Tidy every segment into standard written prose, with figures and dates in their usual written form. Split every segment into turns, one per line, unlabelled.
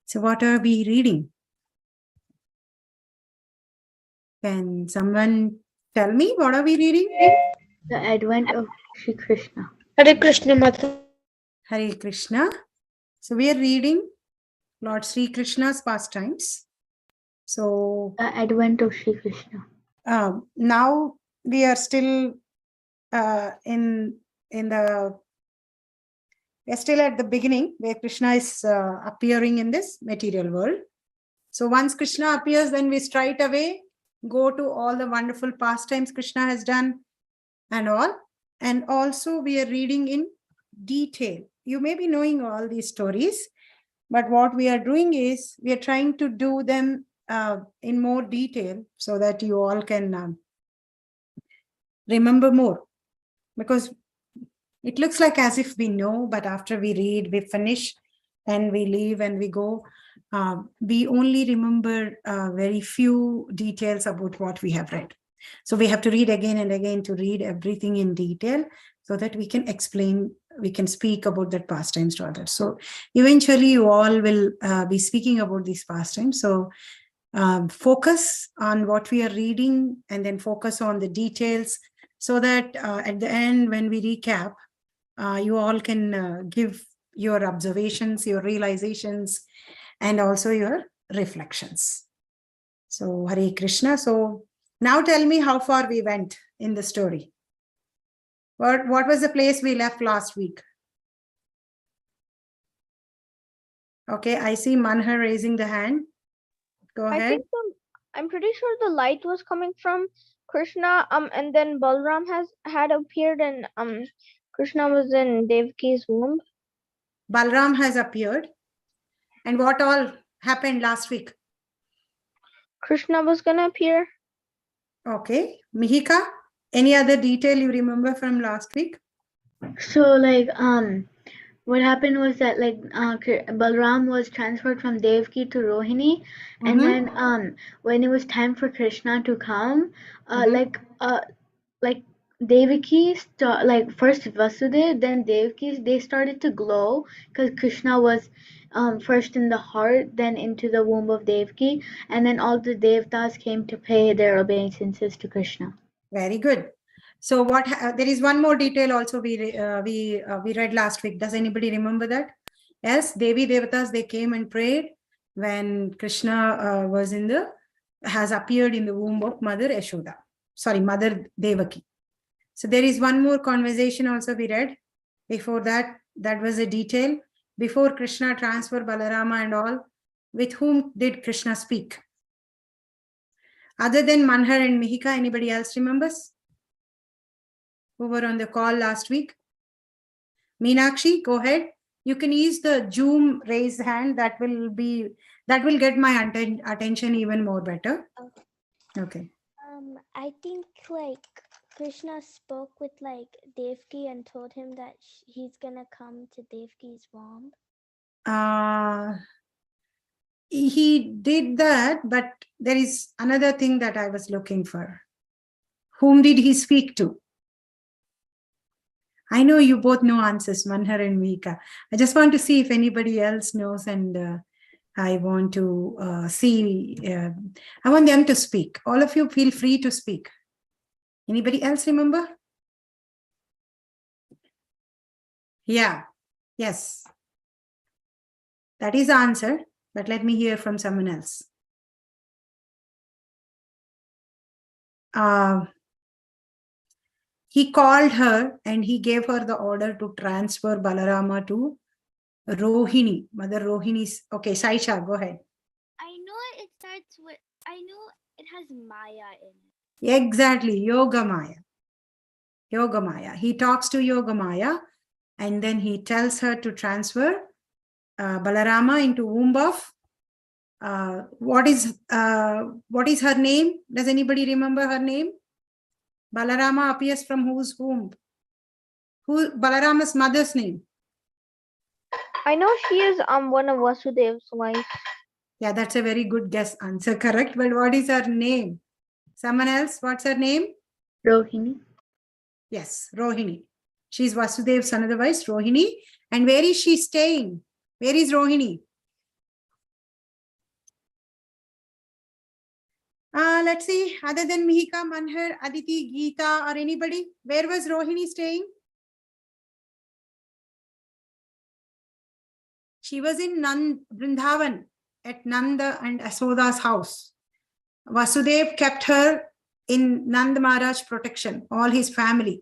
So what are we reading? Can someone tell me what are we reading?
The Advent of Shri Krishna.
Hare Krishna Mata.
Hare Krishna. So we are reading Lord Sri Krishna's pastimes. So
The Advent of Shri Krishna.
now we are still we're still at the beginning where Krishna is appearing in this material world. So once Krishna appears, then we straight away go to all the wonderful pastimes Krishna has done and all. And also we are reading in detail. You may be knowing all these stories, but what we are doing is we are trying to do them in more detail so that you all can remember more. Because it looks like as if we know, but after we read, we finish and we leave and we go. We only remember very few details about what we have read. So we have to read again and again to read everything in detail so that we can explain, we can speak about that pastimes to others. So eventually you all will be speaking about these pastimes. So focus on what we are reading and then focus on the details so that at the end, when we recap, you all can give your observations, your realizations, and also your reflections. So Hare Krishna. So now tell me how far we went in the story. What was the place we left last week? Okay, I see Manhar raising the hand. Go ahead.
I think I'm pretty sure the light was coming from Krishna. And then Balram had appeared, and Krishna was in Devaki's womb.
Balram has appeared. And what all happened last week?
Krishna was gonna appear.
Okay, Mihika, any other detail you remember from last week?
So what happened was that Balram was transferred from Devaki to Rohini, and then when it was time for Krishna to come, Devaki first Vasudeva, then Devaki, they started to glow because Krishna was first in the heart, then into the womb of Devaki, and then all the Devtas came to pay their obeisances to Krishna.
Very good. So there is one more detail also we read last week. Does anybody remember that? Yes, Devi Devatas, they came and prayed when Krishna has appeared in the womb of Mother Yashoda. Sorry, Mother Devaki. So there is one more conversation also we read. Before that was a detail. Before Krishna transferred Balarama and all, with whom did Krishna speak? Other than Manhar and Mihika, anybody else remembers? Who were on the call last week? Meenakshi, go ahead. You can use the Zoom raise hand. That will get my attention even more better. Okay.
I think Krishna spoke with Devaki and told him that he's gonna come to Devaki's womb.
He did that, but there is another thing that I was looking for. Whom did he speak to? I know you both know answers, Manhar and Mika. I just want to see if anybody else knows, and I want to see. I want them to speak. All of you feel free to speak. Anybody else remember? Yeah. Yes. That is the answer, but let me hear from someone else. He called her and he gave her the order to transfer Balarama to Rohini, Mother Rohini's. Okay, Saisha, go ahead.
I know it has Maya in it.
Exactly, Yoga Maya. Yoga Maya. He talks to Yoga Maya and then he tells her to transfer Balarama into womb of what is her name? Does anybody remember her name? Balarama appears from whose womb? Who Balarama's mother's name?
I know she is one of Vasudeva's wives.
Yeah, that's a very good guess. Answer correct. But what is her name? Someone else? What's her name?
Rohini.
Yes, Rohini. She's Vasudev's another wife, Rohini. And where is she staying? Where is Rohini? Let's see, other than Mihika, Manhar, Aditi, Geeta, or anybody, where was Rohini staying? She was in Vrindavan at Nanda and Asoda's house. Vasudeva kept her in Nanda Maharaj's protection, all his family.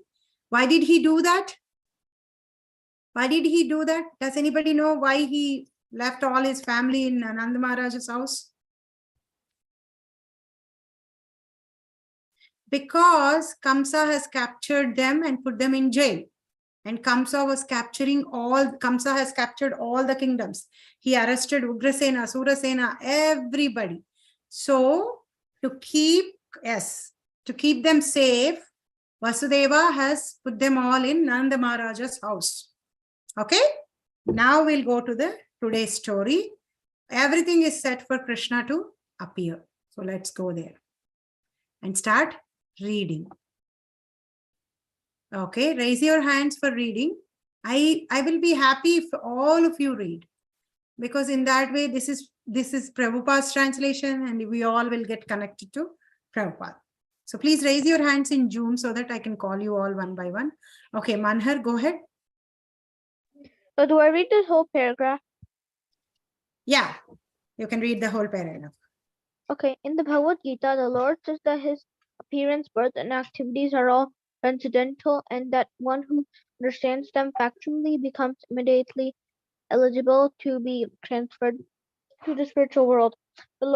Why did he do that? Why did he do that? Does anybody know why he left all his family in Nanda Maharaj's house? Because Kamsa has captured them and put them in jail. And Kamsa has captured all the kingdoms. He arrested Ugrasena, Surasena, everybody. So to keep them safe, Vasudeva has put them all in Nanda Maharaja's house. Okay, now we'll go to the today's story. Everything is set for Krishna to appear. So let's go there and start reading. Okay, raise your hands for reading. I will be happy if all of you read, because in that way, this is Prabhupada's translation and we all will get connected to Prabhupada. So please raise your hands in Zoom so that I can call you all one by one. Okay, Manhar, go ahead.
So do I read this whole paragraph?
Yeah, you can read the whole paragraph.
Okay, in the Bhagavad Gita, the Lord says that his appearance, birth, and activities are all transcendental, and that one who understands them factually becomes immediately eligible to be transferred to the spiritual world. The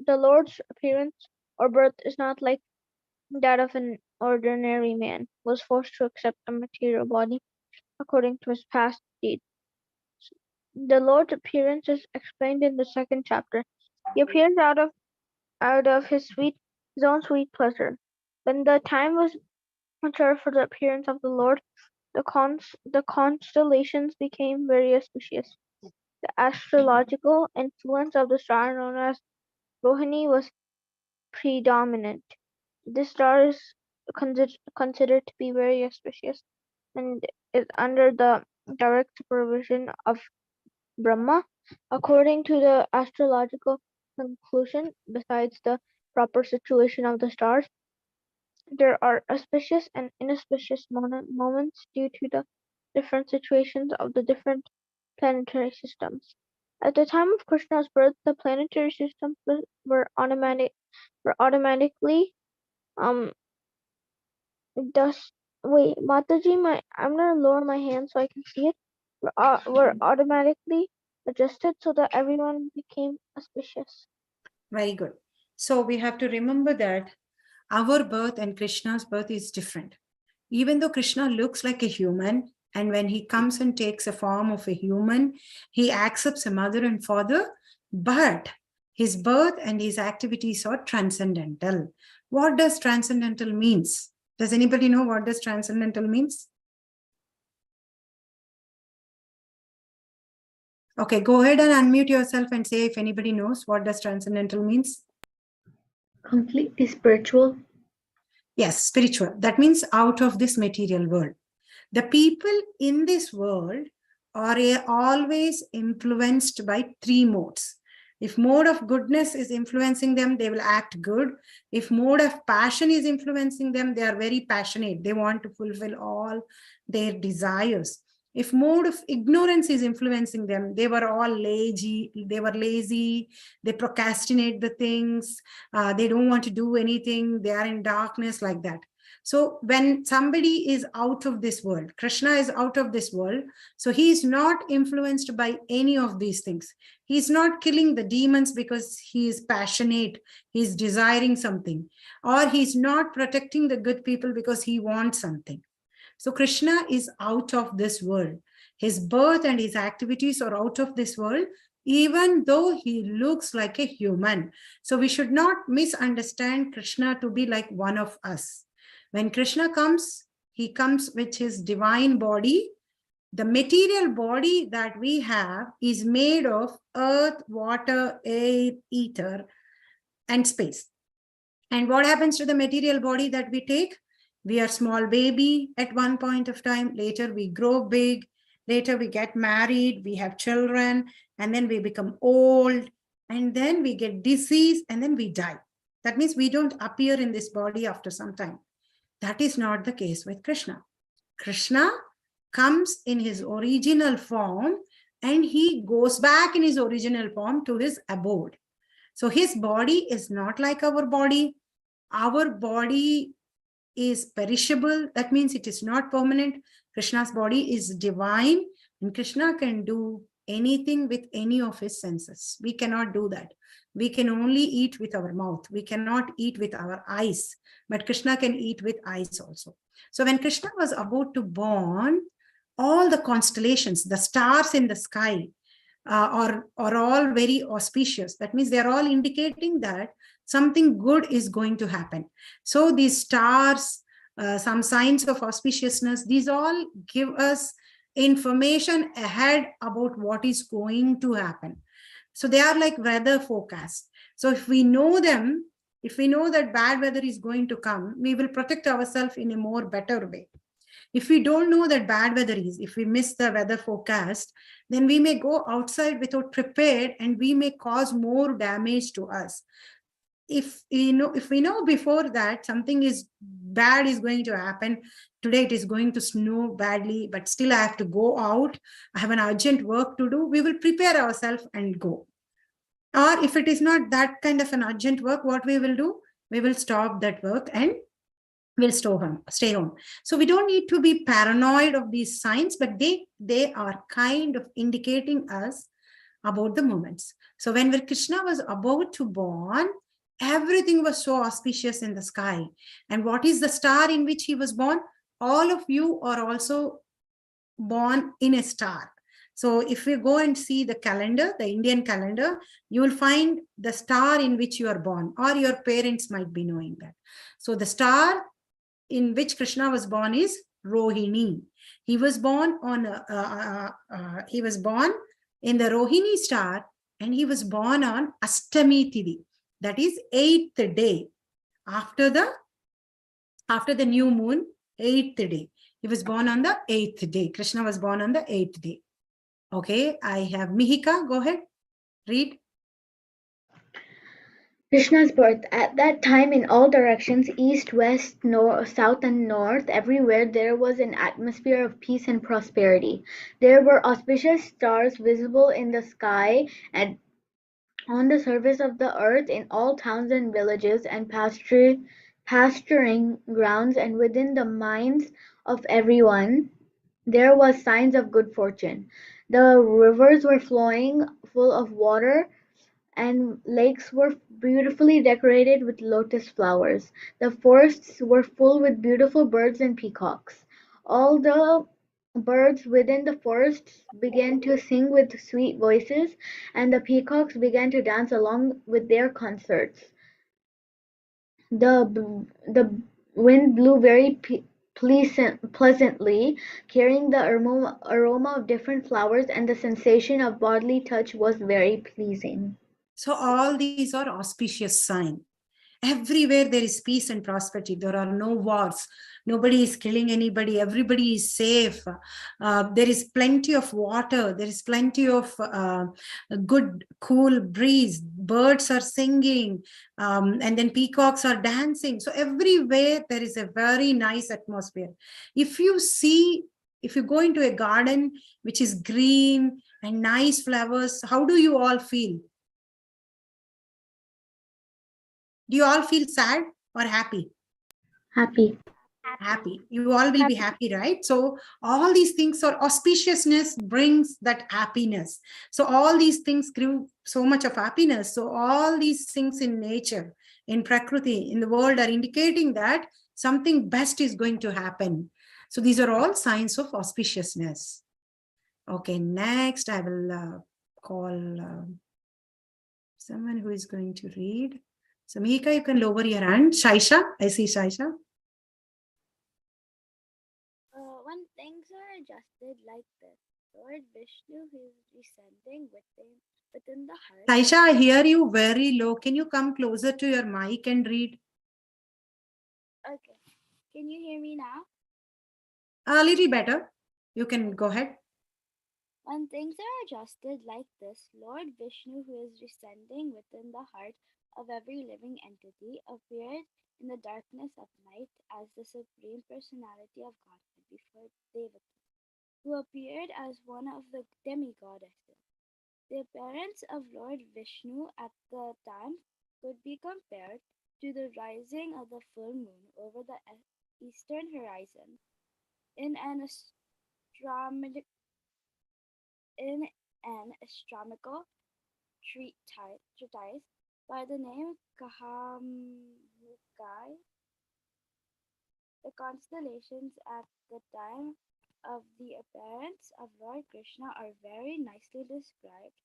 Lord's appearance or birth is not like that of an ordinary man, who was forced to accept a material body according to his past deeds. The Lord's appearance is explained in the second chapter. He appears out of his own sweet pleasure. When the time was reserved for the appearance of the Lord, the constellations became very auspicious. The astrological influence of the star known as Rohini was predominant. This star is considered to be very auspicious and is under the direct supervision of Brahma. According to the astrological conclusion, besides the proper situation of the stars, there are auspicious and inauspicious moments due to the different situations of the different planetary systems. At the time of Krishna's birth, the planetary systems were automatically thus wait, Mataji, I'm gonna lower my hand so I can see it. Were automatically adjusted so that everyone became auspicious.
Very good. So we have to remember that our birth and Krishna's birth is different. Even though Krishna looks like a human, and when he comes and takes a form of a human, he accepts a mother and father, but his birth and his activities are transcendental. What does transcendental means? Does anybody know what does transcendental means? Okay, go ahead and unmute yourself and say if anybody knows what does transcendental means.
Completely spiritual.
Yes, spiritual. That means out of this material world. The people in this world are always influenced by three modes. If mode of goodness is influencing them, they will act good. If mode of passion is influencing them, they are very passionate. They want to fulfill all their desires. If mode of ignorance is influencing them, they were all lazy. They procrastinate the things. They don't want to do anything. They are in darkness like that. So when somebody is out of this world, Krishna is out of this world, so he is not influenced by any of these things. He's not killing the demons because he is passionate, he's desiring something, or he's not protecting the good people because he wants something. So Krishna is out of this world. His birth and his activities are out of this world, even though he looks like a human. So we should not misunderstand Krishna to be like one of us. When Krishna comes, he comes with his divine body. The material body that we have is made of earth, water, air, ether, and space. And what happens to the material body that we take? We are small baby at one point of time. Later we grow big. Later we get married. We have children. And then we become old. And then we get disease. And then we die. That means we don't appear in this body after some time. That is not the case with Krishna. Krishna comes in his original form and he goes back in his original form to his abode. So his body is not like our body. Our body is perishable. That means it is not permanent. Krishna's body is divine, and Krishna can do anything with any of his senses. We cannot do that. We can only eat with our mouth. We cannot eat with our eyes, but Krishna can eat with eyes also. So when Krishna was about to born, all the constellations, the stars in the sky, are all very auspicious. That means they're all indicating that something good is going to happen. So these stars, some signs of auspiciousness, these all give us information ahead about what is going to happen. So they are like weather forecasts. So if we know them, if we know that bad weather is going to come, we will protect ourselves in a more better way. If we don't know that bad weather is, if we miss the weather forecast, then we may go outside without prepared and we may cause more damage to us. If we know before that something is bad is going to happen, today it is going to snow badly, but still I have to go out, I have an urgent work to do, we will prepare ourselves and go. Or if it is not that kind of an urgent work, what we will do? We will stop that work and we'll stay home. So we don't need to be paranoid of these signs, but they are kind of indicating us about the moments. So when Krishna was about to born, everything was so auspicious in the sky. And what is the star in which he was born? All of you are also born in a star. So if we go and see the calendar, the Indian calendar, you will find the star in which you are born, or your parents might be knowing that. So the star in which Krishna was born is Rohini. He was born on he was born in the Rohini star, and he was born on Ashtami Tithi, that is 8th day after the new moon, 8th day. He was born on the 8th day. Krishna was born on the 8th day. Okay, I have Mihika. Go ahead, read.
Krishna's birth. At that time, in all directions, east, west, north, south, and north, everywhere there was an atmosphere of peace and prosperity. There were auspicious stars visible in the sky and on the surface of the earth, in all towns and villages and pasturing grounds, and within the minds of everyone, there was signs of good fortune. The rivers were flowing full of water, and lakes were beautifully decorated with lotus flowers. The forests were full with beautiful birds and peacocks. All the birds within the forests began to sing with sweet voices, and the peacocks began to dance along with their concerts. The wind blew very pleasantly, carrying the aroma of different flowers, and the sensation of bodily touch was very pleasing.
So all these are auspicious signs. Everywhere there is peace and prosperity. There are no wars. Nobody is killing anybody. Everybody is safe. There is plenty of water. There is plenty of good, cool breeze. Birds are singing. And then peacocks are dancing. So everywhere there is a very nice atmosphere. If you go into a garden which is green and nice flowers, how do you all feel? Do you all feel sad or happy?
Happy.
Happy. You all will be happy, right? So all these things, or auspiciousness brings that happiness. So all these things give so much of happiness. So all these things in nature, in Prakriti, in the world are indicating that something best is going to happen. So these are all signs of auspiciousness. Okay, next I will call someone who is going to read. So Mihika, you can lower your hand. Shaisha, I see Shaisha.
When things are adjusted like this, Lord Vishnu is descending within the heart.
Shaisha, I hear you very low. Can you come closer to your mic and read?
Okay. Can you hear me now?
A little better. You can go ahead.
When things are adjusted like this, Lord Vishnu, who is residing within the heart of every living entity, appeared in the darkness of night as the Supreme Personality of Godhead before Devaki, who appeared as one of the demigoddesses. The appearance of Lord Vishnu at the time could be compared to the rising of the full moon over the eastern horizon in an astronomical treatise by the name Kahamukai. The constellations at the time of the appearance of Lord Krishna are very nicely described.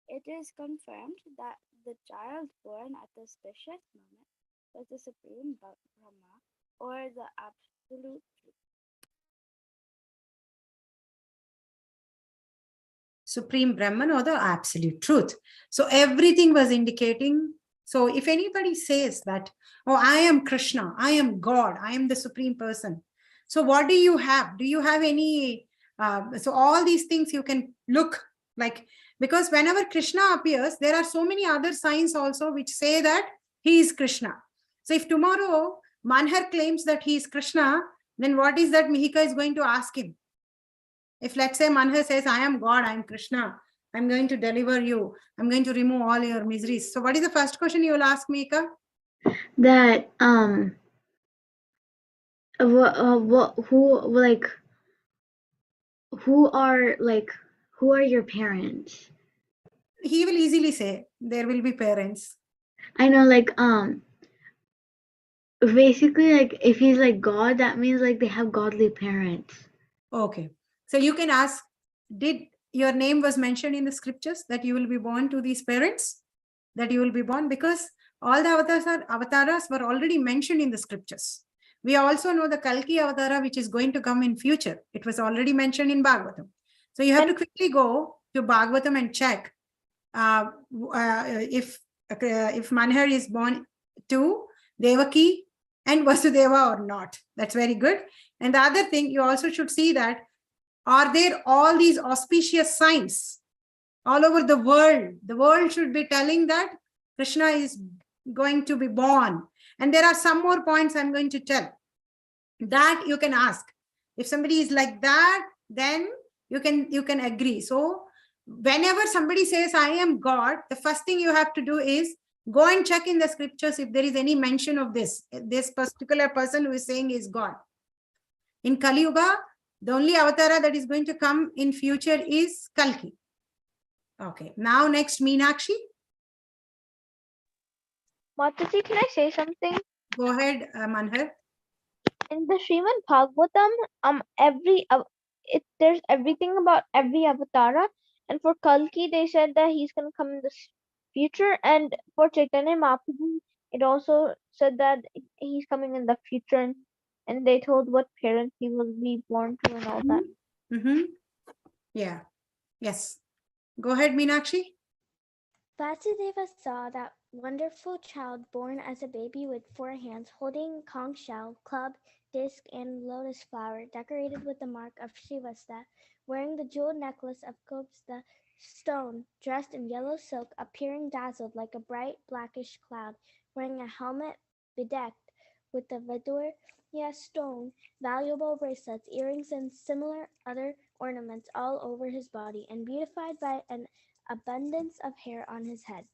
It is confirmed that the child born at the auspicious moment was the Supreme Brahma, or the Absolute Truth.
Supreme Brahman, or the absolute truth. So everything was indicating. So if anybody says that, oh, I am Krishna, I am God, I am the Supreme Person. So what do you have? Do you have any? So all these things you can look like, because whenever Krishna appears, there are so many other signs also which say that he is Krishna. So if tomorrow Manhar claims that he is Krishna, then what is that Mihika is going to ask him? If let's say Manhar says, I am God, I am Krishna, I'm going to deliver you, I'm going to remove all your miseries. So what is the first question you will ask Mika?
That who are your parents?
He will easily say there will be parents.
I know, basically, if he's like God, that means they have godly parents.
Okay. So you can ask, did your name was mentioned in the scriptures that you will be born to these parents? That you will be born? Because all the avatars were already mentioned in the scriptures. We also know the Kalki avatara, which is going to come in future. It was already mentioned in Bhagavatam. So you have to quickly go to Bhagavatam and check if Manhar is born to Devaki and Vasudeva or not. That's very good. And the other thing, you also should see that, are there all these auspicious signs all over the world? The world should be telling that Krishna is going to be born. And there are some more points I'm going to tell. That you can ask. If somebody is like that, then you can agree. So whenever somebody says, I am God, the first thing you have to do is go and check in the scriptures if there is any mention of this particular person who is saying is God. In Kali Yuga, the only avatara that is going to come in future is Kalki. Okay, now next Meenakshi.
Mataji, can I say something?
Go ahead, Manhar.
In the Srimad Bhagavatam, there's everything about every avatara, and for Kalki they said that he's gonna come in the future, and for Chaitanya Mahaprabhu it also said that he's coming in the future, and they told what parents he will be born to and all that.
Yeah. Yes. Go ahead, Meenakshi.
Vasudeva saw that wonderful child born as a baby with 4 hands, holding conch shell, club, disc, and lotus flower, decorated with the mark of Srivasta, wearing the jeweled necklace of Gopsta stone, dressed in yellow silk, appearing dazzled like a bright blackish cloud, wearing a helmet bedecked with the Vidurya stone, valuable bracelets, earrings, and similar other ornaments all over his body, and beautified by an abundance of hair on his head.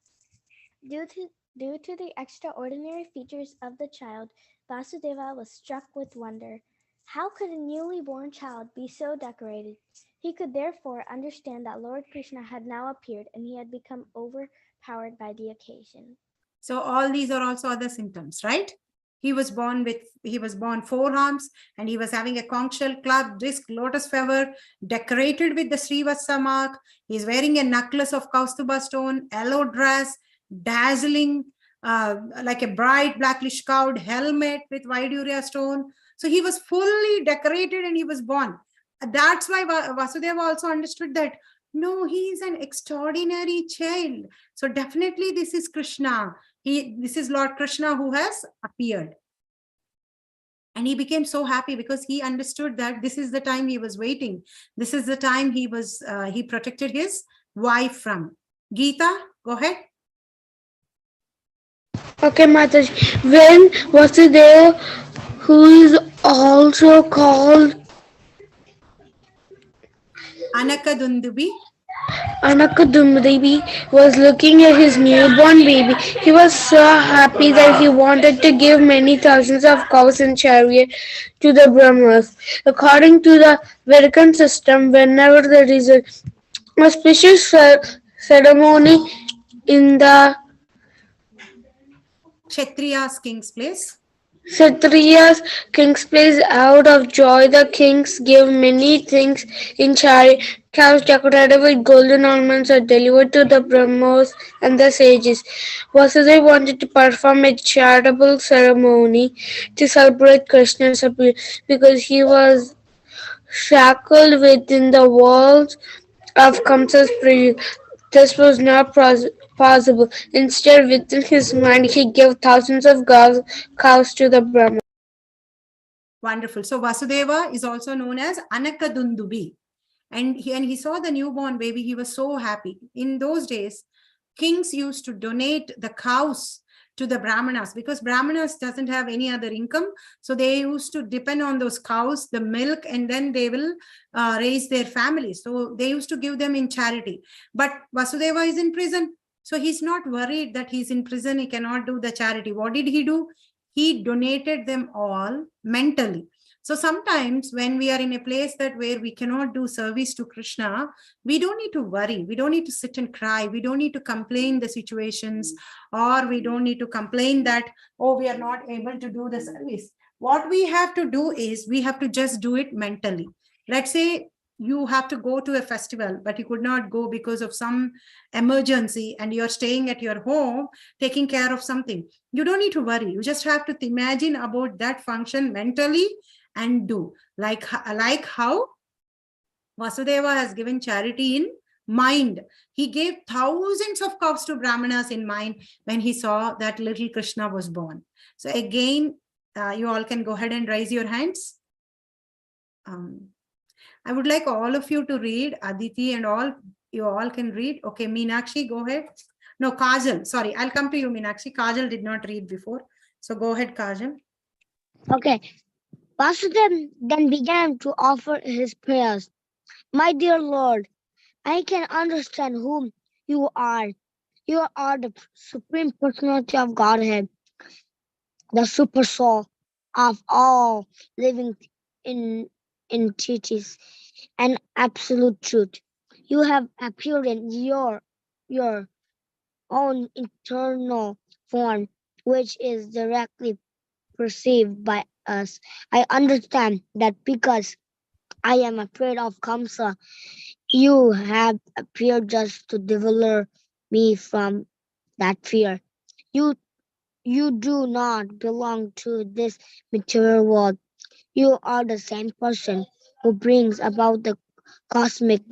Due to the extraordinary features of the child, Vasudeva was struck with wonder. How could a newly born child be so decorated? He could therefore understand that Lord Krishna had now appeared and he had become overpowered by the occasion.
So all these are also other symptoms, right? He was born 4 arms, and he was having a conch shell, club, disc, lotus feather, decorated with the Srivasa mark. He's wearing a necklace of Kaustuba stone, yellow dress, dazzling, like a bright blackish cloud, helmet with Vidurya stone. So he was fully decorated and he was born. That's why Vasudeva also understood that, no, he is an extraordinary child. So definitely this is Krishna. This is Lord Krishna who has appeared. And he became so happy because he understood that this is the time he was waiting. This is the time he protected his wife from. Geeta, go ahead.
Okay, Mataji. When Vasudeva, who is also called
Anakadundubi.
Anakadumdevi, was looking at his newborn baby, he was so happy that he wanted to give many thousands of cows and chariot to the Brahmas. According to the Vedic system, whenever there is a auspicious ceremony in the
Kshatriya's king's place.
Kshatriya's king's place, out of joy, the kings give many things in chariot. Cows decorated with golden ornaments are delivered to the Brahmos and the sages. Vasudeva wanted to perform a charitable ceremony to celebrate Krishna's appearance because he was shackled within the walls of Kamsa's prison. This was not possible. Instead, within his mind, he gave thousands of cows to the Brahma.
Wonderful. So Vasudeva is also known as Anakadundubi. And he saw the newborn baby. He was so happy. In those days, kings used to donate the cows to the Brahmanas because Brahmanas doesn't have any other income. So they used to depend on those cows, the milk, and then they will raise their families. So they used to give them in charity. But Vasudeva is in prison. So he's not worried that he's in prison. He cannot do the charity. What did he do? He donated them all mentally. So sometimes when we are in a place that where we cannot do service to Krishna, we don't need to worry. We don't need to sit and cry. We don't need to complain the situations, or we don't need to complain that, oh, we are not able to do the service. What we have to do is we have to just do it mentally. Let's say you have to go to a festival, but you could not go because of some emergency and you're staying at your home, taking care of something. You don't need to worry. You just have to imagine about that function mentally and do like how Vasudeva has given charity in mind. He gave thousands of cows to Brahmanas in mind when he saw that little Krishna was born. So again, you all can go ahead and raise your hands. I would like all of you to read. Aditi and all, you all can read. Okay, Meenakshi, go ahead. No, Kajal, sorry, I'll come to you, Meenakshi. Kajal did not read before. So go ahead, Kajal.
Okay. Vasudeva then began to offer his prayers. My dear Lord, I can understand whom you are. You are the Supreme Personality of Godhead, the Super Soul of all living entities, and absolute truth. You have appeared in your own internal form, which is directly perceived by us. I understand that because I am afraid of Kamsa, you have appeared just to deliver me from that fear. You do not belong to this material world. You are the same person who brings about the cosmic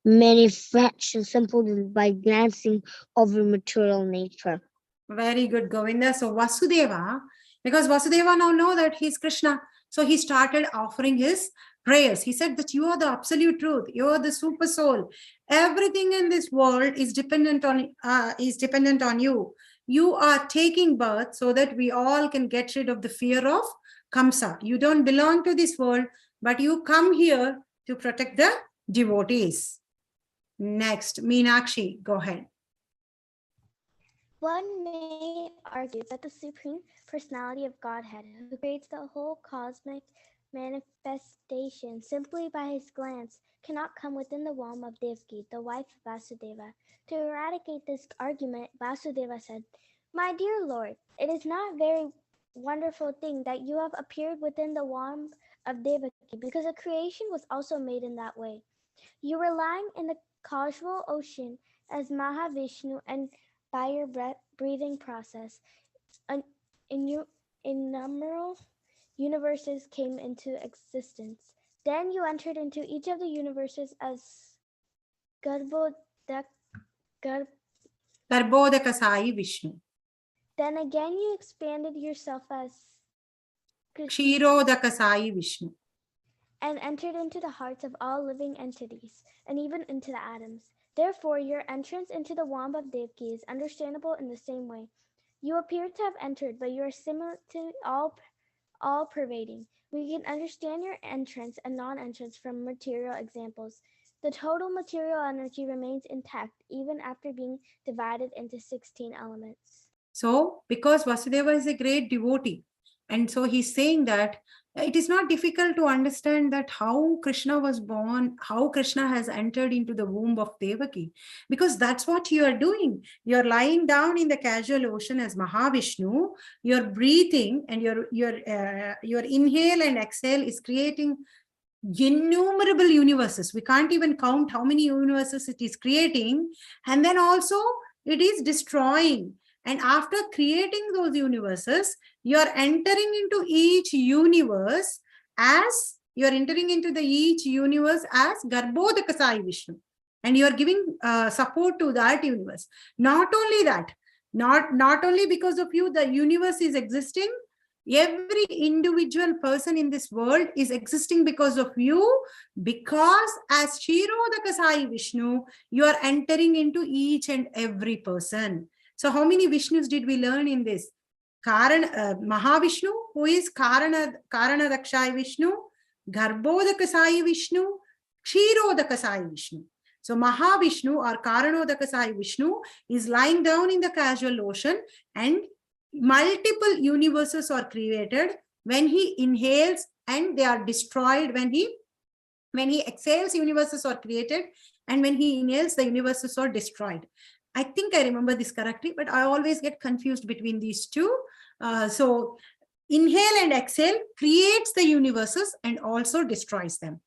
manifestation simply by glancing over material nature.
Very good, Govinda. So Vasudeva, because Vasudeva now know that he's Krishna, so he started offering his prayers. He said that you are the absolute truth. You are the super soul. Everything in this world is dependent on you. You are taking birth so that we all can get rid of the fear of Kamsa. You don't belong to this world, but you come here to protect the devotees. Next, Meenakshi, go ahead.
One may argue that the Supreme Personality of Godhead, who creates the whole cosmic manifestation simply by his glance, cannot come within the womb of Devaki, the wife of Vasudeva. To eradicate this argument, Vasudeva said, My dear Lord, it is not a very wonderful thing that you have appeared within the womb of Devaki, because the creation was also made in that way. You were lying in the causal ocean as Mahavishnu, and by your breathing process, innumerable universes came into existence. Then you entered into each of the universes as
Garbhodaka Sai Vishnu.
Then again you expanded yourself as
Kshirodakasai Vishnu.
and entered into the hearts of all living entities, and even into the atoms. Therefore, your entrance into the womb of Devaki is understandable in the same way. You appear to have entered, but you are simultaneously all pervading. We can understand your entrance and non-entrance from material examples. The total material energy remains intact even after being divided into 16 elements.
So, because Vasudeva is a great devotee, and so he's saying that it is not difficult to understand that how Krishna was born, how Krishna has entered into the womb of Devaki, because that's what you are doing. You're lying down in the casual ocean as Mahavishnu, you're breathing, and your inhale and exhale is creating innumerable universes. We can't even count how many universes it is creating, and then also it is destroying. And after creating those universes, you are entering into each universe as each universe as Garbhodakasai Vishnu, and you are giving support to that universe. Not only that, not only because of you the universe is existing, every individual person in this world is existing because of you, because as Kshirodakasai Vishnu, you are entering into each and every person. So how many Vishnus did we learn in this? Mahavishnu, who is Karanadakshai Vishnu, Garbhodakasai Vishnu, Kshirodakasai Vishnu. So Mahavishnu or Karanodakasai Vishnu is lying down in the casual ocean, and multiple universes are created when he inhales, and they are destroyed when he exhales. Universes are created, and when he inhales, the universes are destroyed. I think I remember this correctly, but I always get confused between these two. So inhale and exhale creates the universes and also destroys them.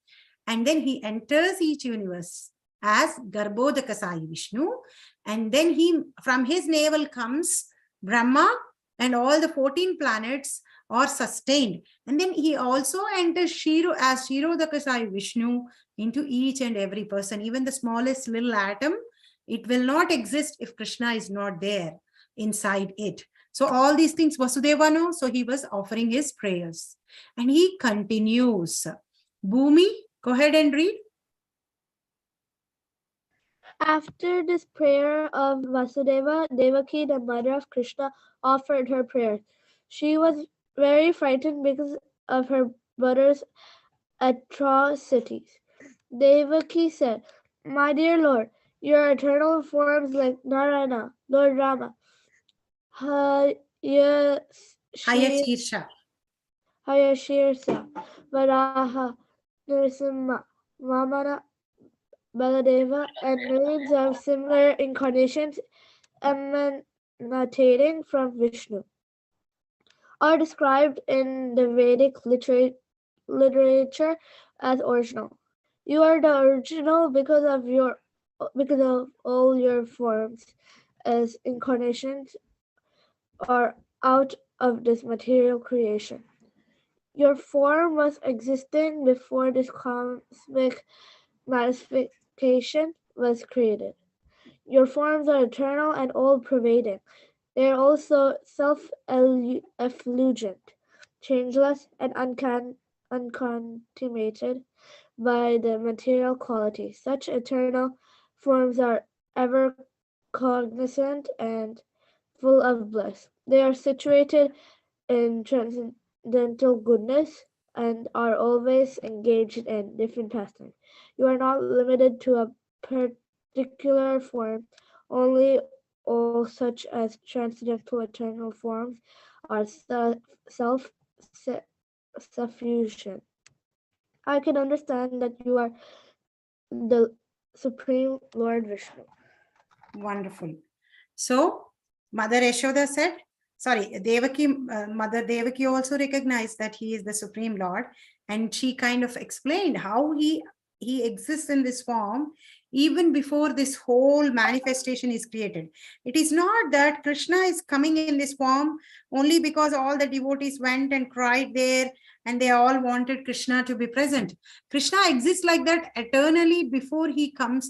And then he enters each universe as Garbhodakasai Vishnu, and then from his navel comes Brahma, and all the 14 planets are sustained. And then he also enters as Kshirodakasai Vishnu into each and every person. Even the smallest little atom, it will not exist if Krishna is not there inside it. So all these things Vasudeva knows, so he was offering his prayers. And he continues. Bhumi, go ahead and read.
After this prayer of Vasudeva, Devaki, the mother of Krishna, offered her prayer. She was very frightened because of her brother's atrocities. Devaki said, "My dear Lord, your eternal forms like Narayana, Lord Rama,
Hayashirsha,
Varaha, Narasimha, Vamana, Baladeva, and millions of similar incarnations emanating from Vishnu are described in the Vedic literature as original. You are the original because of all your forms as incarnations are out of this material creation. Your form was existing before this cosmic manifestation was created. Your forms are eternal and all-pervading. They are also self-effulgent, changeless, and uncontaminated by the material quality. Such eternal forms are ever cognizant and full of bliss. They are situated in transcendental goodness and are always engaged in different pastimes. You are not limited to a particular form, only all such as transcendental eternal forms are self-sufficient. I can understand that you are the Supreme Lord Vishnu.
Wonderful. So Mother Yashoda said, Devaki, Mother Devaki also recognized that he is the Supreme Lord, and she kind of explained how he exists in this form even before this whole manifestation is created. It is not that Krishna is coming in this form only because all the devotees went and cried there and they all wanted Krishna to be present. Krishna exists like that eternally before he comes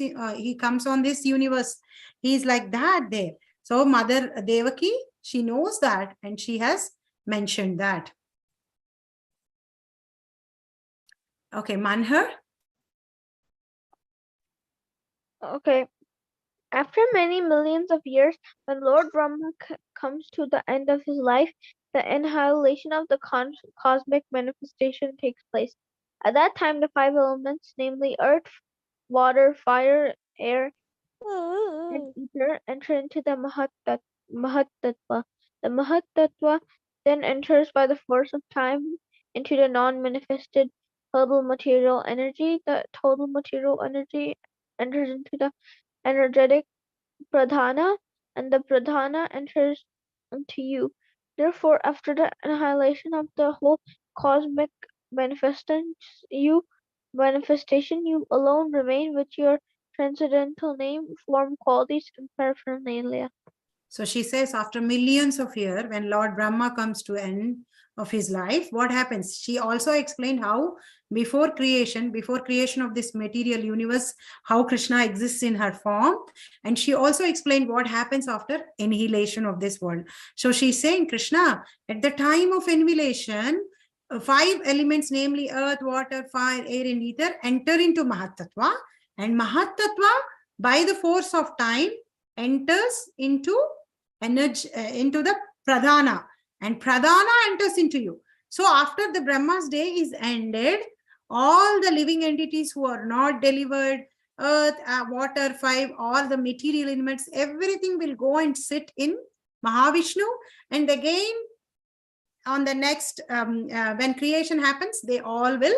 on this universe. He is like that there. So Mother Devaki, she knows that, and she has mentioned that. Okay, Manhar.
Okay. After many millions of years, when Lord Brahma comes to the end of his life, the annihilation of the cosmic manifestation takes place. At that time, the five elements, namely earth, water, fire, air, and ether, enter into the Mahatattva. The Mahatattva then enters by the force of time into the non-manifested total material energy. The total material energy enters into the energetic Pradhana, and the Pradhana enters into you. Therefore, after the annihilation of the whole cosmic manifestation, you alone remain with your transcendental name, form, qualities, and paraphernalia.
So she says, after millions of years, when Lord Brahma comes to end of his life, what happens? She also explained how before creation of this material universe, how Krishna exists in her form. And she also explained what happens after annihilation of this world. So she's saying, Krishna, at the time of annihilation, five elements, namely earth, water, fire, air, and ether, enter into Mahatattva. And Mahatattva, by the force of time, enters into energy, into the Pradhana, and Pradhana enters into you. So after the Brahma's day is ended, all the living entities who are not delivered, earth, water, five, all the material elements, everything will go and sit in Mahavishnu. And again, on the next, when creation happens, they all will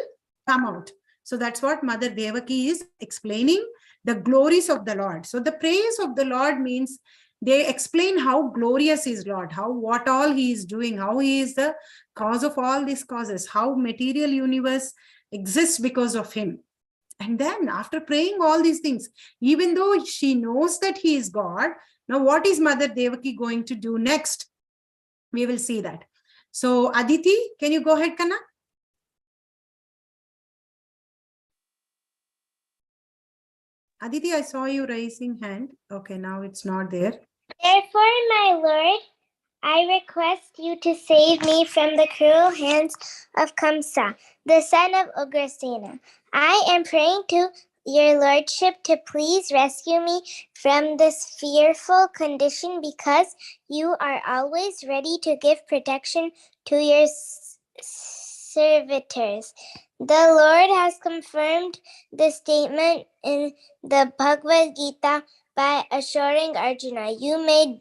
come out. So that's what Mother Devaki is explaining, the glories of the Lord. So the praise of the Lord means they explain how glorious is Lord, what all he is doing, how he is the cause of all these causes, how material universe exists because of him. And then after praying all these things, even though she knows that he is God, now what is Mother Devaki going to do next? We will see that. So Aditi, can you go ahead, Kanna? Aditi, I saw you raising hand. Okay, now it's not there.
Therefore, my Lord, I request you to save me from the cruel hands of Kamsa, the son of Ugrasena. I am praying to your lordship to please rescue me from this fearful condition, because you are always ready to give protection to your servitors. The Lord has confirmed the statement in the Bhagavad Gita by assuring Arjuna, you may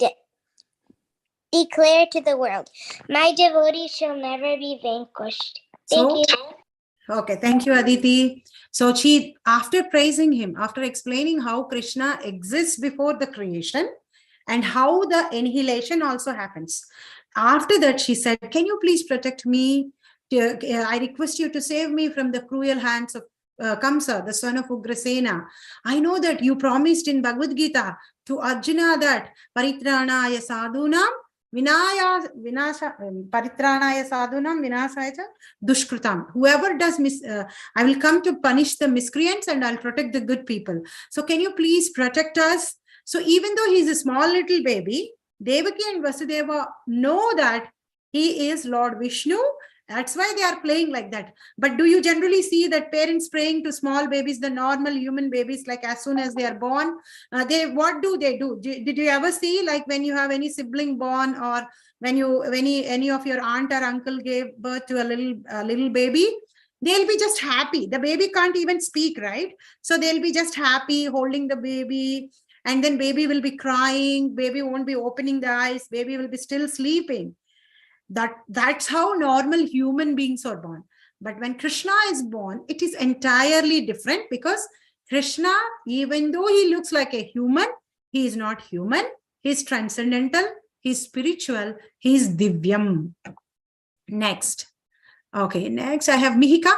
declare to the world, my devotee shall never be vanquished. Thank you.
Okay, thank you, Aditi. So she, after praising him, after explaining how Krishna exists before the creation and how the annihilation also happens, after that she said, can you please protect me? I request you to save me from the cruel hands of Kamsa, the son of Ugrasena. I know that you promised in Bhagavad Gita to Arjuna that Paritranaya Sadhunam Paritranaya Sadhunam Vinasaya Dushkritam. Whoever does I will come to punish the miscreants and I'll protect the good people. So can you please protect us? So even though he's a small little baby, Devaki and Vasudeva know that he is Lord Vishnu. That's why they are playing like that. But do you generally see that parents praying to small babies, the normal human babies, like as soon as they are born, what do they do? Did you ever see, like when you have any sibling born, or when any of your aunt or uncle gave birth to a little baby, they'll be just happy. The baby can't even speak, right? So they'll be just happy holding the baby, and then baby will be crying, baby won't be opening the eyes, baby will be still sleeping. That's how normal human beings are born. But when Krishna is born, it is entirely different, because Krishna, even though he looks like a human, he is not human. He is transcendental, he is spiritual, he is divyam. Next. Okay, next I have Mihika.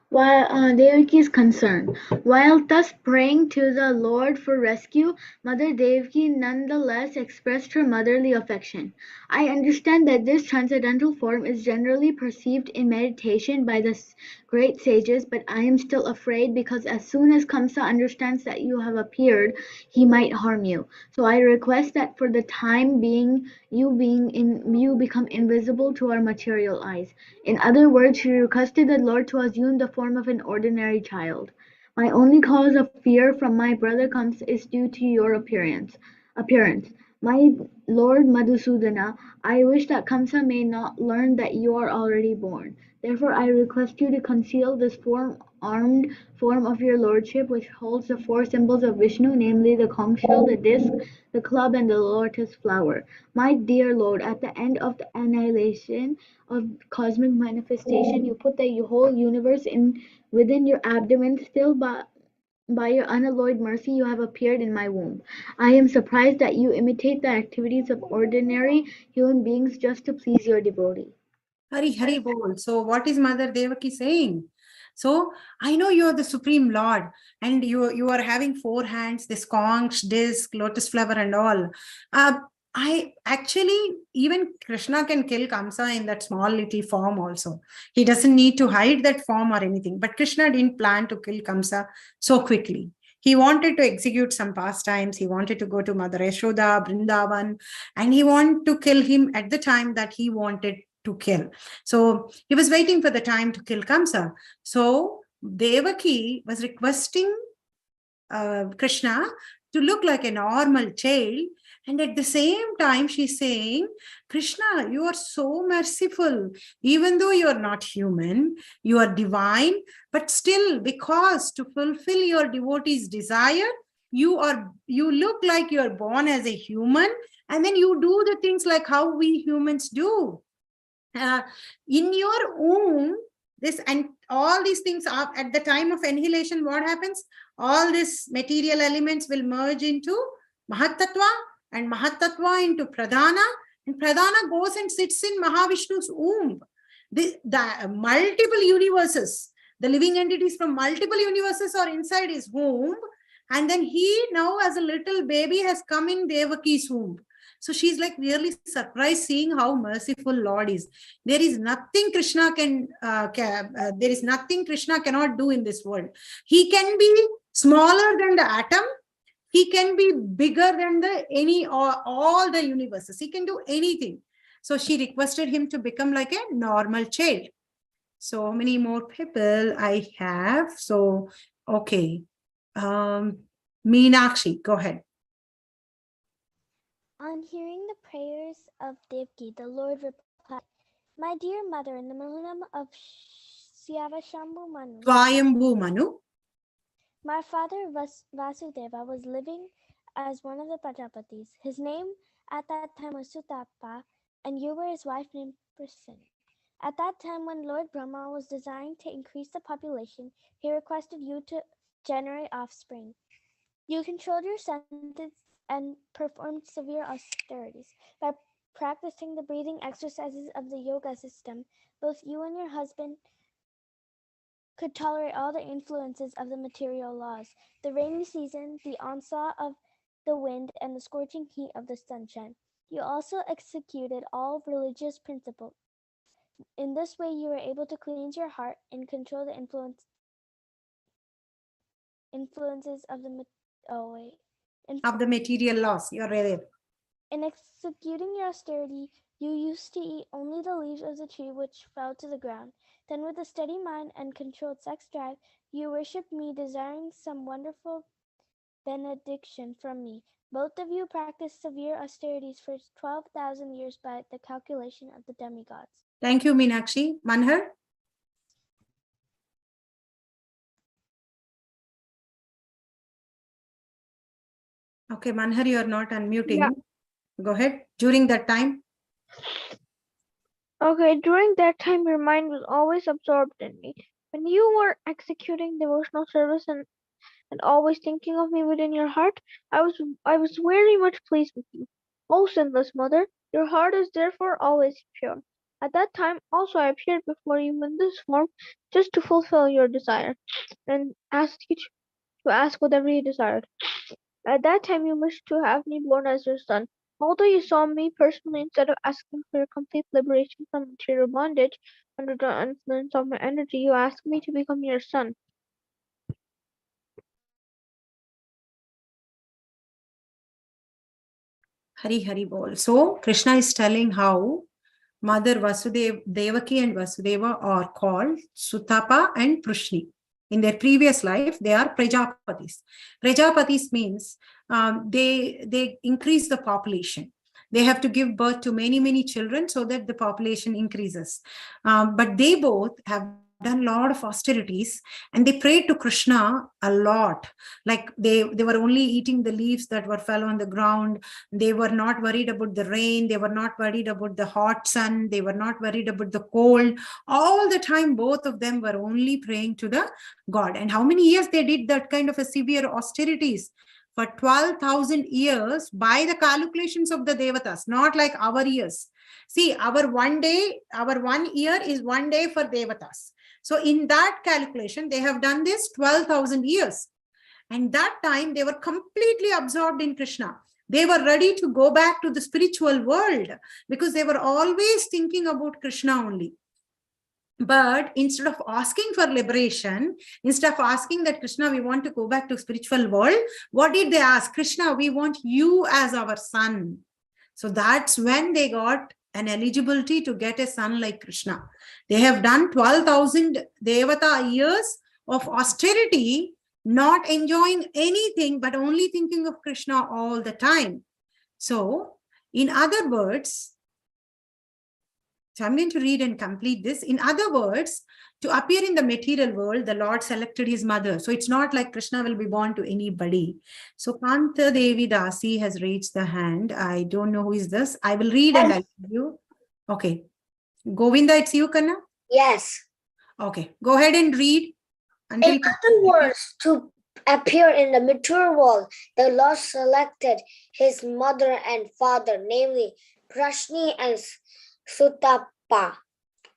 While Devaki is concerned. While thus praying to the Lord for rescue, Mother Devaki nonetheless expressed her motherly affection. I understand that this transcendental form is generally perceived in meditation by the great sages, but I am still afraid because as soon as Kamsa understands that you have appeared, he might harm you. So I request that for the time being, you become invisible to our material eyes. In other words, she requested the Lord to assume the form of an ordinary child. My only cause of fear from my brother comes is due to your appearance. My Lord Madhusudana, I wish that Kamsa may not learn that you are already born. Therefore I request you to conceal this armed form of your lordship which holds the four symbols of Vishnu, namely the conch shell, the disc, the club, and the lotus flower. My dear Lord, at the end of the annihilation of cosmic manifestation, you put the whole universe in within your abdomen. Still, by your unalloyed mercy, you have appeared in my womb. I am surprised that you imitate the activities of ordinary human beings just to please your devotee.
Hari Hari Bol. So, what is Mother Devaki saying? So, I know you are the Supreme Lord, and you are having four hands, this conch, disc, lotus flower, and all. I actually, even Krishna can kill Kamsa in that small little form also. He doesn't need to hide that form or anything. But Krishna didn't plan to kill Kamsa so quickly. He wanted to execute some pastimes. He wanted to go to Mother Yashoda, Brindavan, and he wanted to kill him at the time that he wanted to kill. So he was waiting for the time to kill Kamsa. So Devaki was requesting Krishna to look like a normal child. And at the same time, she's saying, Krishna, you are so merciful. Even though you are not human, you are divine, but still, because to fulfill your devotee's desire, you look like you are born as a human, and then you do the things like how we humans do. In your womb, this and all these things are at the time of annihilation. What happens? All these material elements will merge into Mahatattva, and Mahatattva into Pradhana, and Pradhana goes and sits in Mahavishnu's womb. The multiple universes, the living entities from multiple universes are inside his womb, and then he now as a little baby has come in Devaki's womb. So she's like really surprised seeing how merciful Lord is. There is nothing Krishna there is nothing Krishna cannot do in this world. He can be smaller than the atom. He can be bigger than all the universes. He can do anything. So she requested him to become like a normal child. So many more people I have. So, okay. Meenakshi, go ahead.
On hearing the prayers of Devaki, the Lord replied, My dear mother, in the millennium of Syavashambhu
Manu,
my father Vasudeva was living as one of the Prajapatis. His name at that time was Sutapa, and you were his wife named Prsnigarbha. At that time, when Lord Brahma was desiring to increase the population, he requested you to generate offspring. You controlled your senses and performed severe austerities. By practicing the breathing exercises of the yoga system, both you and your husband could tolerate all the influences of the material laws, the rainy season, the onslaught of the wind, and the scorching heat of the sunshine. You also executed all religious principles. In this way, you were able to cleanse your heart and control the influences of the
material laws. You're right.
In executing your austerity, you used to eat only the leaves of the tree which fell to the ground. Then, with a steady mind and controlled sex drive, you worshipped me, desiring some wonderful benediction from me. Both of you practiced severe austerities for 12,000 years by the calculation of the demigods.
Thank you, Meenakshi. Manhar? Okay, Manhar, you are not unmuting.
Yeah.
Go ahead. During that time?
Okay, during that time, your mind was always absorbed in me. When you were executing devotional service and always thinking of me within your heart, I was very much pleased with you. O sinless mother, your heart is therefore always pure. At that time also I appeared before you in this form, just to fulfill your desire, and asked you to ask whatever you desired. At that time you wished to have me born as your son. Although you saw me personally, instead of asking for your complete liberation from material bondage under the influence of my energy, you asked me to become your son.
Hari Hari Bol. So Krishna is telling how Mother Vasudeva, Devaki and Vasudeva are called Sutapa and Prishni. In their previous life, they are Prajapatis. Prajapatis means they increase the population. They have to give birth to many, many children so that the population increases. But they both have done a lot of austerities, and they prayed to Krishna a lot. Like they were only eating the leaves that were fell on the ground. They were not worried about the rain. They were not worried about the hot sun. They were not worried about the cold. All the time, both of them were only praying to the God. And how many years they did that kind of a severe austerities? For 12,000 years by the calculations of the Devatas, not like our years. See, our 1 day, our 1 year is 1 day for Devatas. So in that calculation, they have done this 12,000 years. And that time they were completely absorbed in Krishna. They were ready to go back to the spiritual world because they were always thinking about Krishna only. But instead of asking for liberation, instead of asking that Krishna, we want to go back to spiritual world, what did they ask? Krishna, we want you as our son. So that's when they got an eligibility to get a son like Krishna. They have done 12,000 Devata years of austerity, not enjoying anything, but only thinking of Krishna all the time. So in other words, so I'm going to read and complete this. In other words, to appear in the material world, the Lord selected his mother. So it's not like Krishna will be born to anybody. So Kanta Devi Dasi has raised the hand. I don't know who is this. I will read and I'll give you. Okay. Govinda, it's you, Kanna?
Yes.
Okay. Go ahead and read. Until
In other words, to appear in the material world, the Lord selected his mother and father, namely Prashni and Sutapa.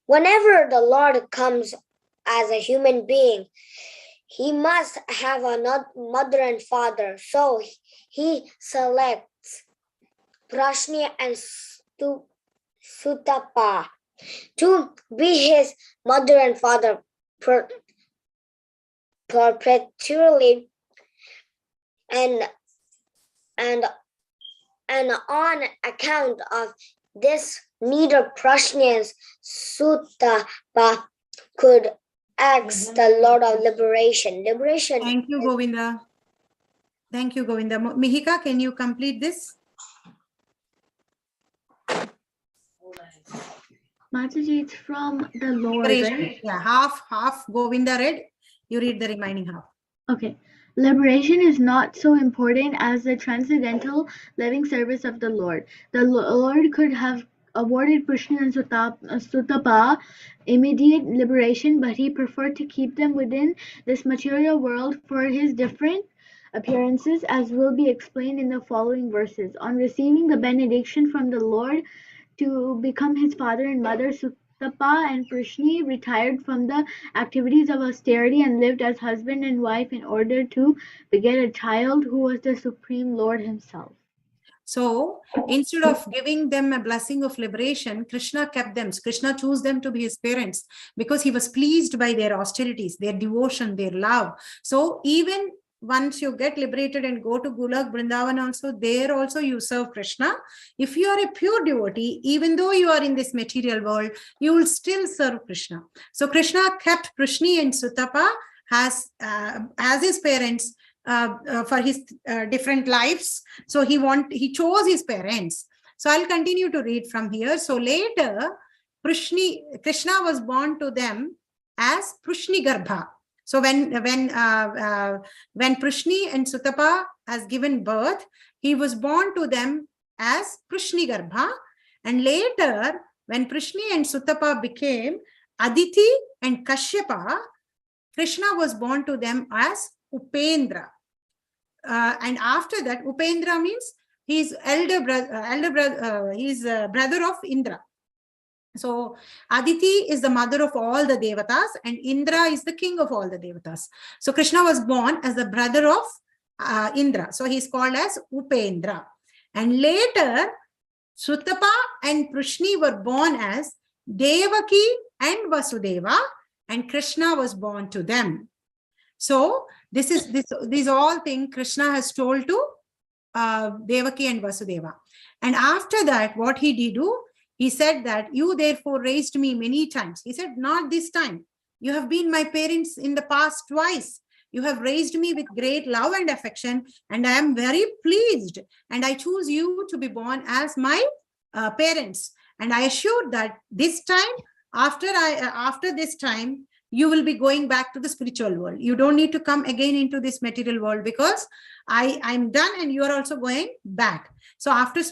Whenever the Lord comes as a human being, he must have a mother and father. So he selects Prashni and Sutapa to be his mother and father perpetually, and on account of this, neither Prashni and Sutapa could ask the Lord of liberation.
Thank you, Govinda. Thank you, Govinda. Mihika, can you complete this?
Mataji, it's from the Lord, right?
Yeah, half Govinda read. You read the remaining half.
Okay. Liberation is not so important as the transcendental living service of the Lord. The Lord could have awarded Krishna and Sutapa immediate liberation, but he preferred to keep them within this material world for his different appearances, as will be explained in the following verses. On receiving the benediction from the Lord to become his father and mother, Sutapa and Prishni retired from the activities of austerity and lived as husband and wife in order to beget a child who was the Supreme Lord himself.
So instead of giving them a blessing of liberation, Krishna kept them. Krishna chose them to be his parents because he was pleased by their austerities, their devotion, their love. So even once you get liberated and go to Gulak, Vrindavan also, there also you serve Krishna. If you are a pure devotee, even though you are in this material world, you will still serve Krishna. So Krishna kept Prishni and Sutapa as his parents for his different lives. So he chose his parents. So I'll continue to read from here. So later, Krishna was born to them as Prsnigarbha. So when Prishni and Sutapa has given birth, he was born to them as Prsnigarbha. And later, when Prishni and Sutapa became Aditi and Kashyapa, Krishna was born to them as Upendra. And after that, Upendra means he's elder brother, he's brother of Indra. So Aditi is the mother of all the Devatas and Indra is the king of all the Devatas. So Krishna was born as the brother of Indra. So he's called as Upendra. And later, Sutapa and Prishni were born as Devaki and Vasudeva, and Krishna was born to them. So these all things Krishna has told to Devaki and Vasudeva. And after that, what he did do? He said that you therefore raised me many times. He said, not this time. You have been my parents in the past twice. You have raised me with great love and affection, and I am very pleased. And I choose you to be born as my parents. And I assure that this time, after this time, you will be going back to the spiritual world. You don't need to come again into this material world, because I'm done and you are also going back. So after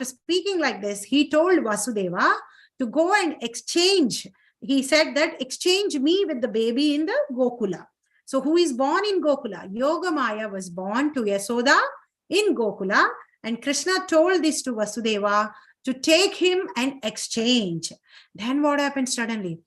speaking like this, he told Vasudeva to go and exchange. He said that exchange me with the baby in the Gokula. So who is born in Gokula? Yogamaya was born to Yasoda in Gokula, and Krishna told this to Vasudeva to take him and exchange. Then what happened suddenly?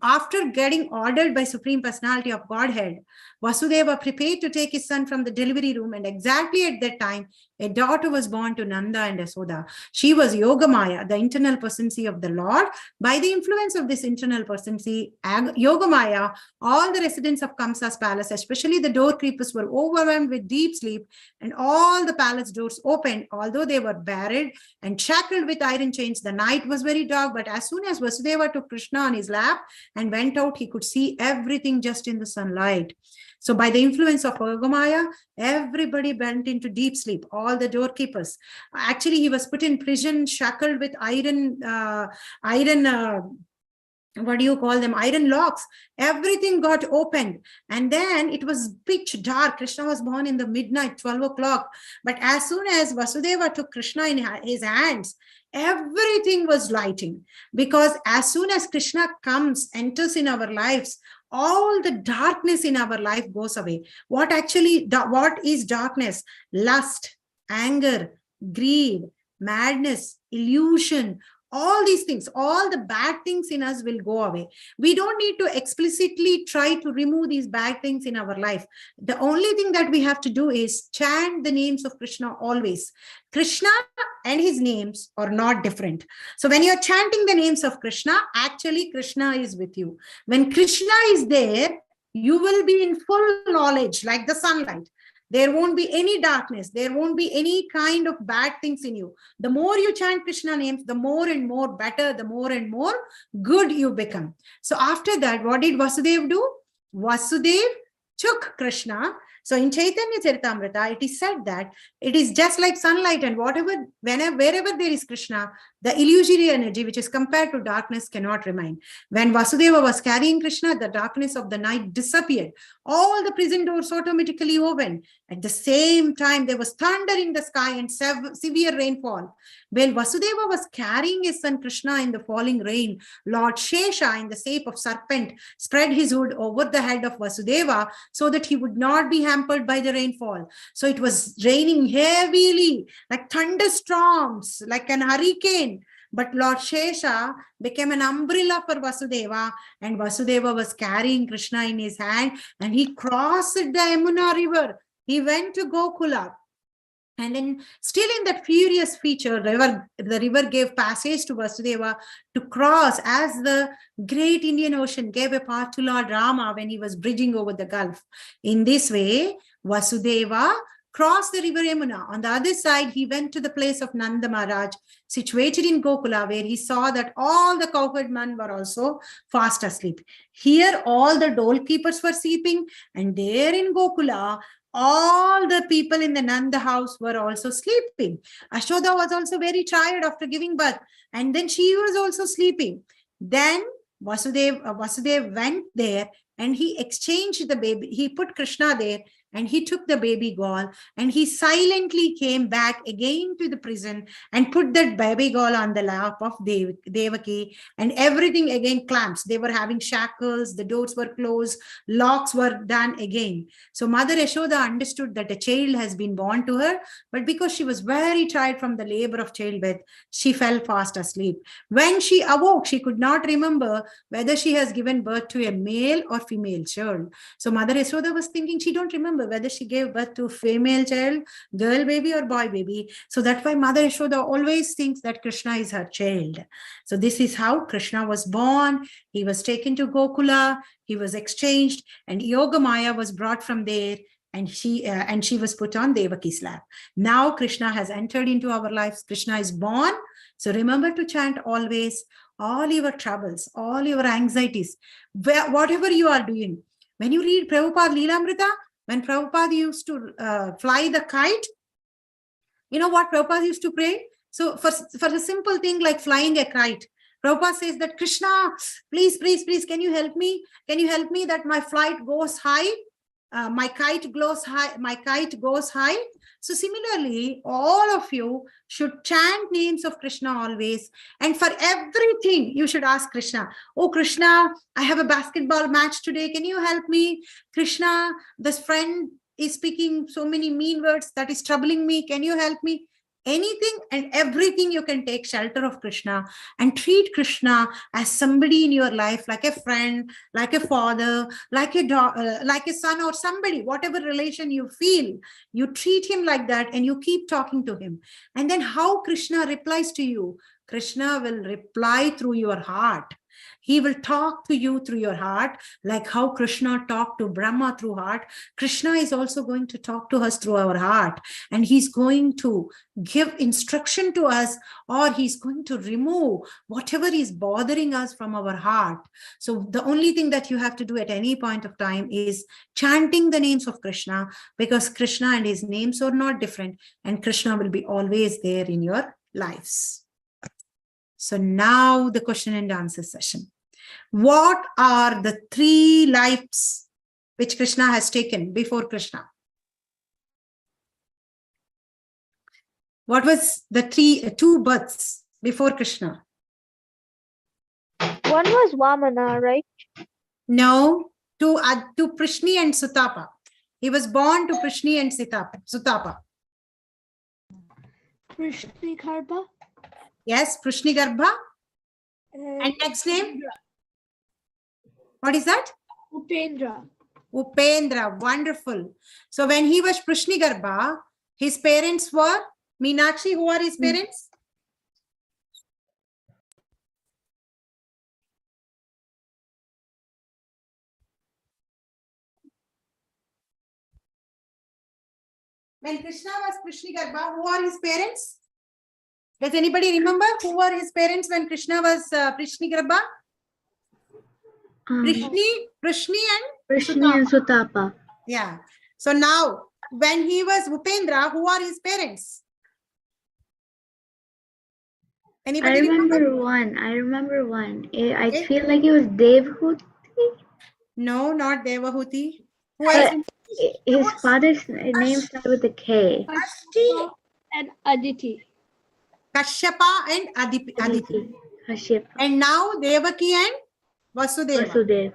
After getting ordered by Supreme Personality of Godhead, Vasudeva prepared to take his son from the delivery room, and exactly at that time, a daughter was born to Nanda and Yasoda. She was Yogamaya, the internal personality of the Lord. By the influence of this internal personality, Yogamaya, all the residents of Kamsa's palace, especially the doorkeepers, were overwhelmed with deep sleep, and all the palace doors opened, although they were barred and shackled with iron chains. The night was very dark, but as soon as Vasudeva took Krishna on his lap and went out, he could see everything just in the sunlight. So by the influence of Yogamaya, everybody went into deep sleep, all the doorkeepers. Actually, he was put in prison, shackled with iron what do you call them, iron locks. Everything got opened, and then it was pitch dark. Krishna was born in the midnight, 12 o'clock. But as soon as Vasudeva took Krishna in his hands, everything was lighting, because as soon as Krishna enters in our lives, all the darkness in our life goes away. What is darkness? Lust, anger, greed, madness, illusion, all these things, all the bad things in us will go away. We don't need to explicitly try to remove these bad things in our life. The only thing that we have to do is chant the names of Krishna always. Krishna and his names are not different. So when you're chanting the names of Krishna, actually Krishna is with you. When Krishna is there, you will be in full knowledge, like the sunlight. There won't be any darkness. There won't be any kind of bad things in you. The more you chant Krishna names, the more and more better, the more and more good you become. So after that, what did Vasudeva do? Vasudeva took Krishna. So in Chaitanya Charitamrita, it is said that it is just like sunlight, and wherever there is Krishna, the illusory energy which is compared to darkness cannot remain. When Vasudeva was carrying Krishna, the darkness of the night disappeared. All the prison doors automatically opened. At the same time, there was thunder in the sky and severe rainfall. While Vasudeva was carrying his son Krishna in the falling rain, Lord Shesha, in the shape of serpent, spread his hood over the head of Vasudeva so that he would not be hampered by the rainfall. So it was raining heavily, like thunderstorms, like an hurricane. But Lord Shesha became an umbrella for Vasudeva, and Vasudeva was carrying Krishna in his hand, and he crossed the Yamuna river. He went to Gokula. And then still in that furious feature, the river gave passage to Vasudeva to cross, as the great Indian Ocean gave a path to Lord Rama when he was bridging over the Gulf. In this way, Vasudeva crossed the river Yamuna. On the other side, he went to the place of Nanda Maharaj, situated in Gokula, where he saw that all the cowherd men were also fast asleep. Here, all the doorkeepers were sleeping, and there in Gokula, all the people in the Nanda house were also sleeping. Ashoda was also very tired after giving birth, and then she was also sleeping. Then Vasudeva went there, and he exchanged the baby. He put Krishna there, and he took the baby girl and he silently came back again to the prison and put that baby girl on the lap of Devaki, and everything again clamps. They were having shackles, the doors were closed, locks were done again. So Mother Yashoda understood that a child has been born to her, but because she was very tired from the labor of childbirth, she fell fast asleep. When she awoke, she could not remember whether she has given birth to a male or female child. So Mother Yashoda was thinking she don't remember whether she gave birth to female child, girl baby or boy baby. So that's why Mother Yashoda always thinks that Krishna is her child. So this is how Krishna was born. He was taken to Gokula, he was exchanged, and Yoga Maya was brought from there, and she was put on Devaki's lap. Now Krishna has entered into our lives. Krishna is born. So remember to chant always all your troubles, all your anxieties, whatever you are doing. When you read Prabhupada Leelamrita, when Prabhupada used to fly the kite, you know what Prabhupada used to pray? So for a simple thing like flying a kite, Prabhupada says that, Krishna, please, please, please, can you help me? Can you help me that my flight goes high? My kite goes high. My kite goes high. So similarly, all of you should chant names of Krishna always. And for everything, you should ask Krishna. Oh, Krishna, I have a basketball match today. Can you help me? Krishna, this friend is speaking so many mean words that is troubling me. Can you help me? Anything and everything you can take shelter of Krishna and treat Krishna as somebody in your life, like a friend, like a father, like a son or somebody, whatever relation you feel, you treat him like that and you keep talking to him. And then how Krishna replies to you? Krishna will reply through your heart. He will talk to you through your heart, like how Krishna talked to Brahma through heart. Krishna is also going to talk to us through our heart, and he's going to give instruction to us, or he's going to remove whatever is bothering us from our heart. So the only thing that you have to do at any point of time is chanting the names of Krishna, because Krishna and his names are not different, and Krishna will be always there in your lives. So now the question and answer session. What are the 3 lives which Krishna has taken before Krishna? What was the 2 births before Krishna?
One was Vamana, right?
No, to Prishni and Sutapa. He was born to Prishni and Sutapa.
Prsnigarbha.
Yes, Prsnigarbha. And next name? What is that?
Upendra.
Upendra, wonderful. So when he was Prsnigarbha, his parents were Meenakshi. Who are his parents? When Krishna was Prsnigarbha, who are his parents? Does anybody remember who were his parents when Krishna was Prsnigarbha? Prishni
and Sutapa.
Yeah. So now, when he was Upendra, who are his parents? Anybody
I remember one. I feel like it was Devhuti.
No, not Devahuti. Who
But
else?
his father's name started with a K.
Kashyapa and Aditi.
Kashyapa and Aditi.
Kashyapa.
And now Devaki and Vasudeva.
Vasudeva.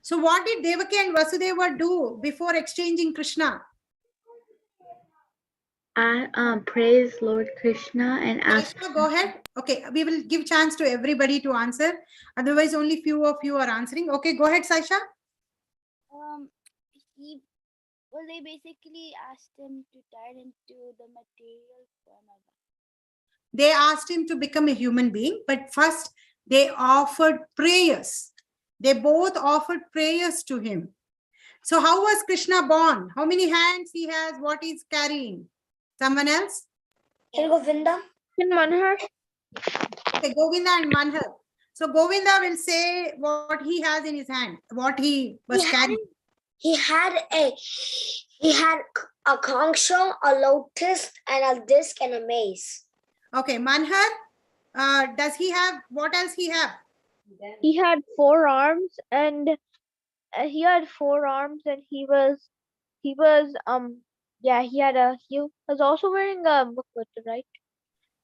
So what did Devaki and Vasudeva do before exchanging Krishna?
Praise Lord Krishna and ask.
Krishna, go ahead. Okay, we will give chance to everybody to answer. Otherwise, only few of you are answering. Okay, go ahead, Saisha.
They basically asked him to turn into the material form of God.
They asked him to become a human being, but first they offered prayers. They both offered prayers to him. So how was Krishna born? How many hands he has? What he's carrying? Someone else?
Govinda.
In Manhar.
Okay, Govinda and Manhar. So Govinda will say what he has in his hand, what he was carrying.
He had a conch shell, a lotus, and a disc and a mace.
Okay, Manhar, does he have, what else he have?
He had 4 arms and he was he was he was also wearing a mukut, right?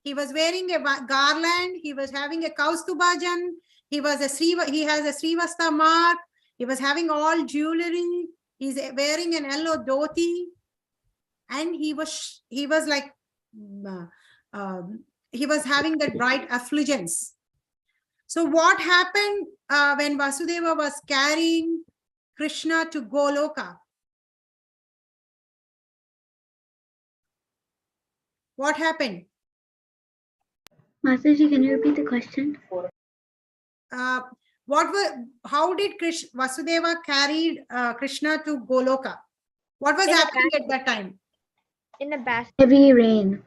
He was wearing a garland. He was having a kaustubajan. He has a Srivasta mark. He was having all jewelry. He's wearing an yellow dhoti. And he was like, he was having that bright effulgence. So what happened when Vasudeva was carrying Krishna to Goloka? What happened?
Mataji, can you repeat the question?
How did Vasudeva carried Krishna to Goloka? What was happening at that time?
In a basket.
Heavy rain.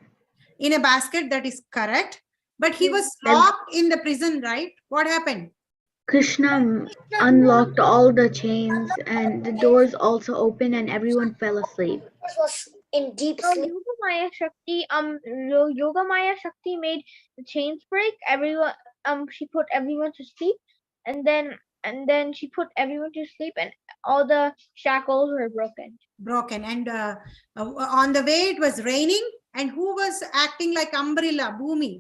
In a basket, that is correct. But he was locked in the prison, right? What happened?
Krishna unlocked all the chains and the doors also opened and everyone fell asleep.
Was in deep
So
sleep.
Yoga Maya Shakti made the chains break. Everyone, she put everyone to sleep, and then she put everyone to sleep, and all the shackles were broken.
And on the way it was raining, and who was acting like umbrella? Bhumi.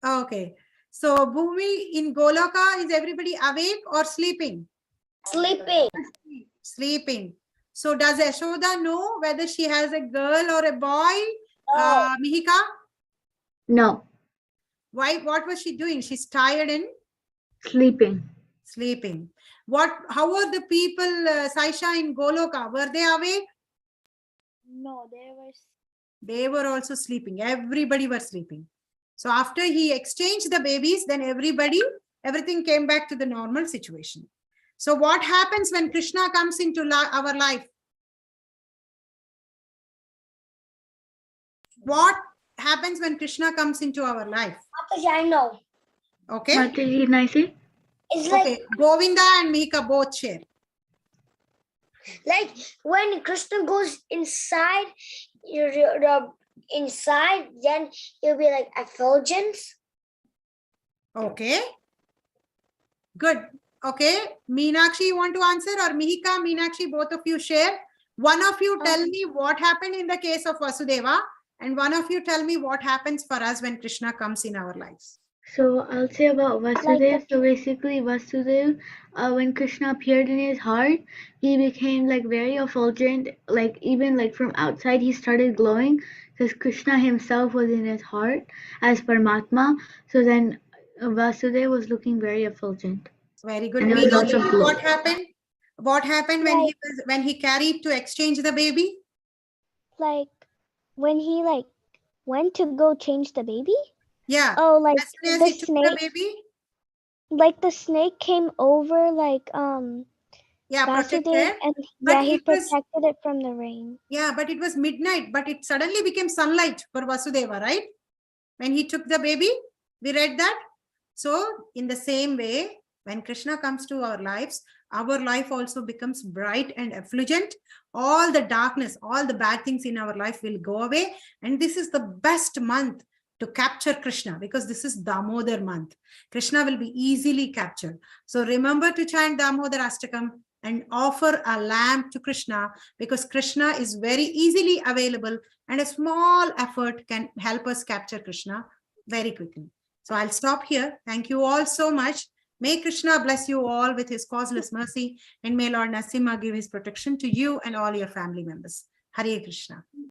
Okay. So Bhumi, in Goloka, is everybody awake or sleeping? Sleeping. So does Yashoda know whether she has a girl or a boy? Mihika?
No.
Why? What was she doing? She's tired and
Sleeping.
How were the people, Saisha, in Goloka? Were they awake?
No,
they were also sleeping. Everybody was sleeping. So after he exchanged the babies, then everything came back to the normal situation. So what happens when Krishna comes into our life? What happens when Krishna comes into our life?
I know.
Okay.
Mataji, can I say?
It's
okay. Govinda and Mihika both share.
Like when Krishna goes inside, then he'll be like effulgence.
Okay. Good. Okay. Meenakshi, you want to answer, or Mihika, Meenakshi, both of you share? One of you tell me what happened in the case of Vasudeva, and one of you tell me what happens for us when Krishna comes in our lives.
So I'll say about Vasudeva. So basically Vasudeva, when Krishna appeared in his heart, he became like very effulgent, like even like from outside he started glowing because Krishna himself was in his heart as Paramatma. So then Vasudeva was looking very effulgent.
Very good.
And there was lots of glow.
What happened? What happened when he carried to exchange the baby?
Like when he went to go change the baby?
Yeah.
Oh, like
as soon as
the
he took the baby?
Like the snake came over
protected.
And he protected it from the rain.
Yeah, but it was midnight, but it suddenly became sunlight for Vasudeva, right? When he took the baby, we read that. So in the same way, when Krishna comes to our lives, our life also becomes bright and effulgent. All the darkness, all the bad things in our life will go away. And this is the best month to capture Krishna, because this is Damodar month. Krishna will be easily captured. So remember to chant Damodar Ashtakam and offer a lamp to Krishna, because Krishna is very easily available, and a small effort can help us capture Krishna very quickly. So I'll stop here. Thank you all so much. May Krishna bless you all with his causeless mercy, and may Lord Narasimha give his protection to you and all your family members. Hare Krishna.